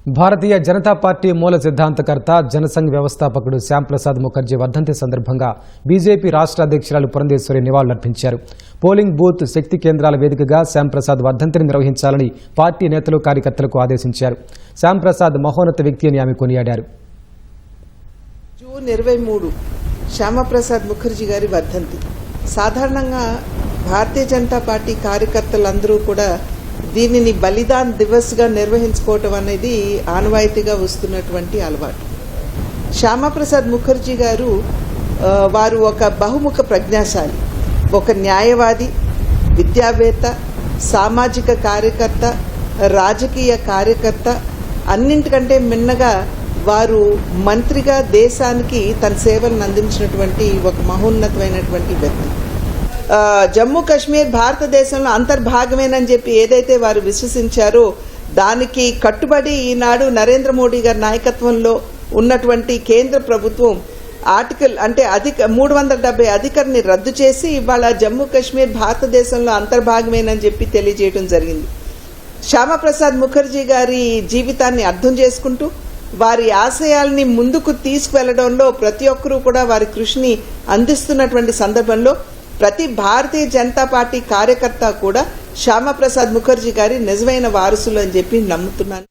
Bharatiya Janata party మూల సిద్ధాంతకర్త జనసంఘ్ వ్యవస్థాపకుడు శ్యాంప్రసాద్ ముఖర్జీ వర్ధంతి సందర్భంగా బీజేపీ రాష్ట్ర అధ్యక్షురాలు పురంధేశ్వరి నివాళులర్పించారు. పోలింగ్ బూత్ శక్తి కేంద్రాల వేదికగా శ్యాంప్రసాద్ వర్ధంతిని నిర్వహించాలని పార్టీ నేతలు కార్యకర్తలకు ఆదేశించారు. శ్యాంప్రసాద్ మహోన్నత వ్యక్తి అని ఆమె కొనియాడారు. జూన్ 23 శ్యామప్రసాద్ ముఖర్జీ గారి వర్ధంతి. సాధారణంగా భారతీయ జనతా పార్టీ కార్యకర్తలందరూ కూడా దీనిని బలిదాన్ దివస్గా నిర్వహించుకోవటం అనేది ఆనవాయితీగా వస్తున్నటువంటి అలవాటు. శ్యామప్రసాద్ ముఖర్జీ గారు వారు ఒక బహుముఖ ప్రజ్ఞాశాలి, ఒక న్యాయవాది, విద్యావేత్త, సామాజిక కార్యకర్త, రాజకీయ కార్యకర్త. అన్నింటికంటే మిన్నగా వారు మంత్రిగా దేశానికి తన సేవలను అందించినటువంటి ఒక మహోన్నతమైనటువంటి వ్యక్తి. జమ్మూ కాశ్మీర్ భారతదేశంలో అంతర్భాగమేనని చెప్పి ఏదైతే వారు విశ్వసించారో దానికి కట్టుబడి ఈనాడు నరేంద్ర మోడీ గారి నాయకత్వంలో ఉన్నటువంటి కేంద్ర ప్రభుత్వం ఆర్టికల్ అంటే 370 అధికరణని రద్దు చేసి ఇవాళ జమ్మూ కాశ్మీర్ భారతదేశంలో అంతర్భాగమేనని చెప్పి తెలియజేయడం జరిగింది. శ్యామప్రసాద్ ముఖర్జీ గారి జీవితాన్ని అర్థం చేసుకుంటూ వారి ఆశయాల్ని ముందుకు తీసుకువెళ్లడంలో ప్రతి ఒక్కరూ కూడా వారి కృషిని అందిస్తున్నటువంటి సందర్భంలో ప్రతి భారతీయ జనతా పార్టీ కార్యకర్త కూడా శ్యామప్రసాద్ ముఖర్జీ గారి నిజమైన వారసులు అని చెప్పి నమ్ముతున్నాను.